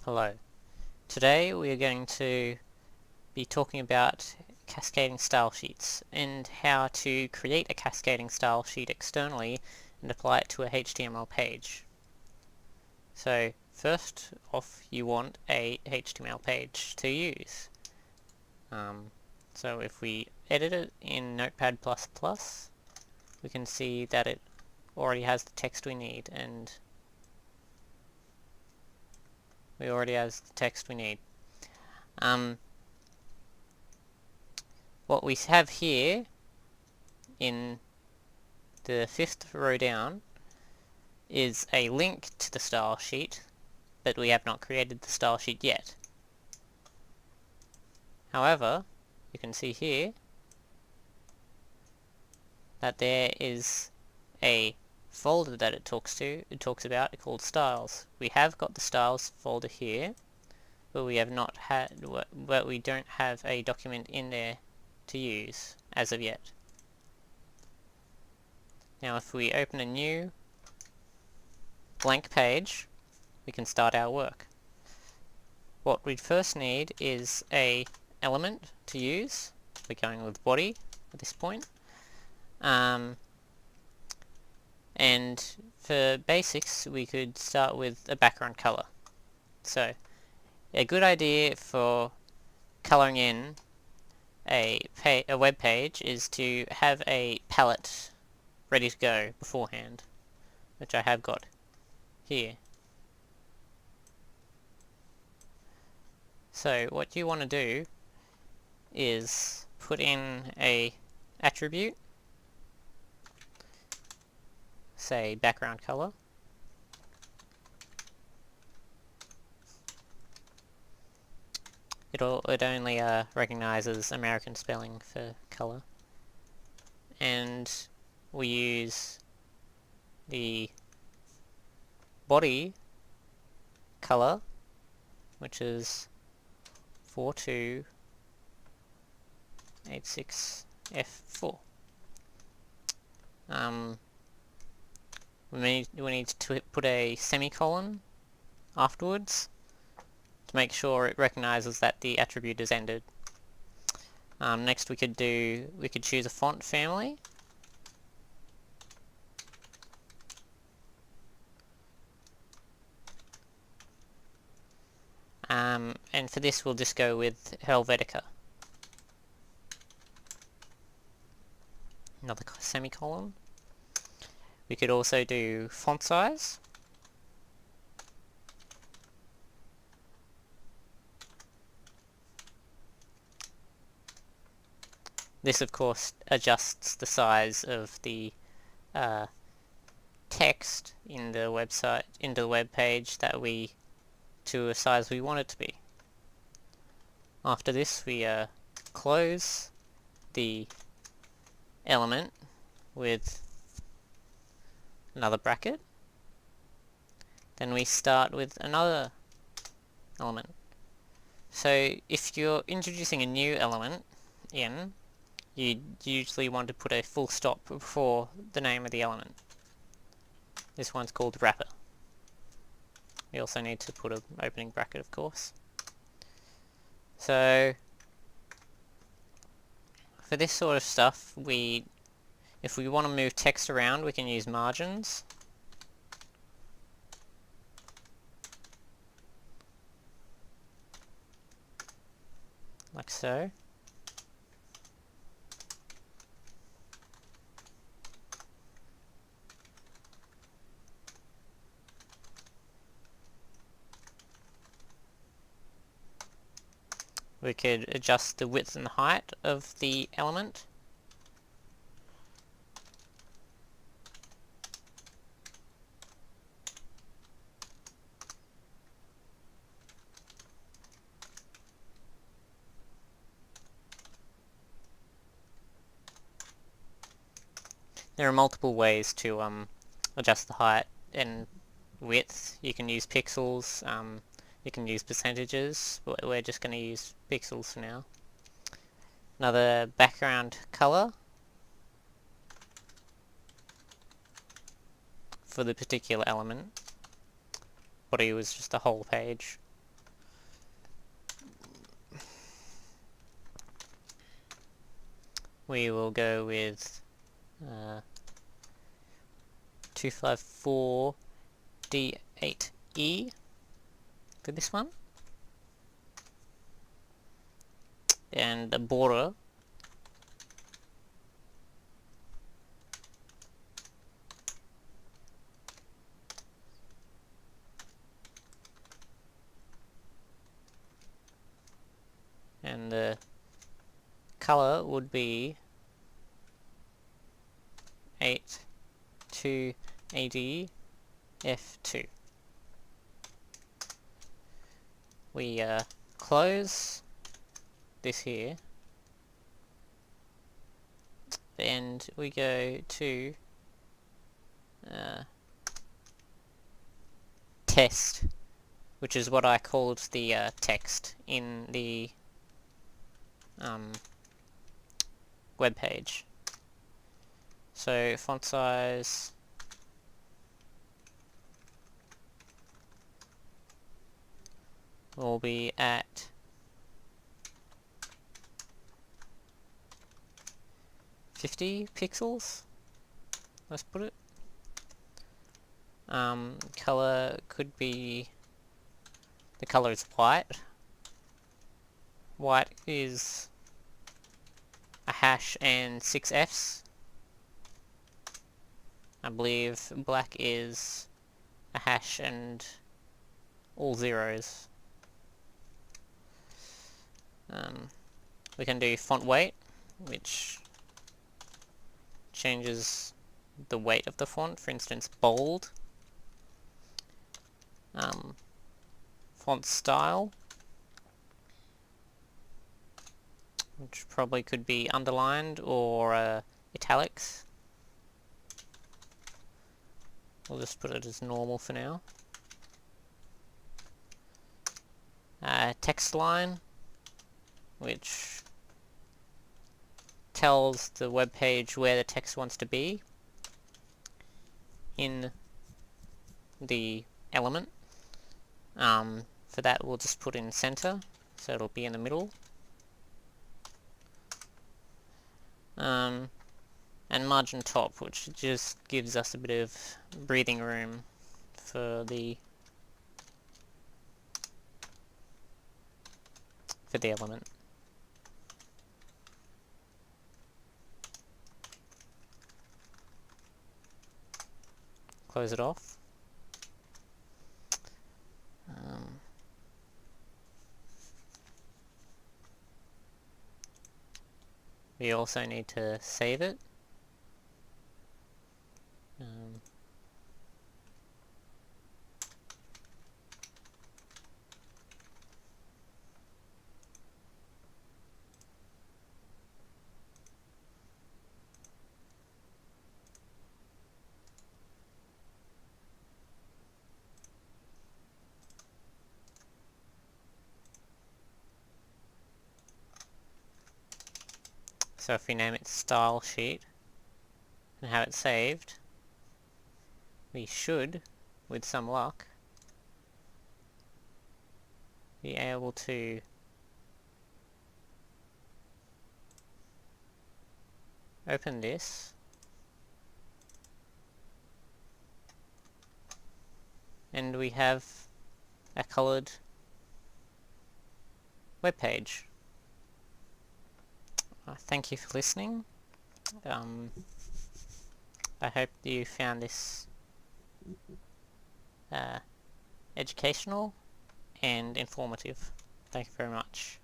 Hello. Today we are going to be talking about cascading style sheets and how to create a cascading style sheet externally and apply it to a HTML page. So first off, you want a HTML page to use. So if we edit it in Notepad++, we can see that it already has the text we need, and what we have here in the fifth row down is a link to the style sheet, but we have not created the style sheet yet. However, you can see here that there is a folder that it talks about called styles. We have got the styles folder here, but we don't have a document in there to use as of yet. Now if we open a new blank page, we can start our work. What we'd first need is a element to use. We're going with body at this point. And for basics, we could start with a background color. So a good idea for coloring in a web page is to have a palette ready to go beforehand, which I have got here. So what you want to do is put in a attribute, say background color, it only recognizes American spelling for color, and we use the body color, which is 4286F4. We need to put a semicolon afterwards to make sure it recognizes that the attribute is ended. Next we could choose a font family. And for this we'll just go with Helvetica. Another semicolon. We could also do font size. This of course adjusts the size of the text in the web page to a size we want it to be. After this we close the element with another bracket. Then we start with another element. So if you're introducing a new element in, you usually want to put a full stop before the name of the element. This one's called wrapper. We also need to put an opening bracket, of course. So for this sort of stuff, if we want to move text around, we can use margins. Like so. We could adjust the width and height of the element. There are multiple ways to adjust the height and width. You can use pixels, you can use percentages, but we're just going to use pixels for now. Another background color for the particular element. Body was just the whole page. we will go with 254 D8E for this one, and the border and the color would be 82AD F2. We close this here, and we go to test, which is what I called the text in the web page. So font size will be at 50 pixels, let's put it. Color could be, the color is white. White is a hash and 6 Fs. I believe black is a hash and all zeros. We can do font weight, which changes the weight of the font, for instance bold. Font style, which probably could be underlined or italics. We'll just put it as normal for now. Text line, which tells the web page where the text wants to be in the element. For that we'll just put in center, so it'll be in the middle. And margin top, which just gives us a bit of breathing room for the element. Close it off. We also need to save it. So if we name it style sheet and have it saved, we should, with some luck, be able to open this and we have a colored web page. Thank you for listening. I hope you found this educational and informative. Thank you very much.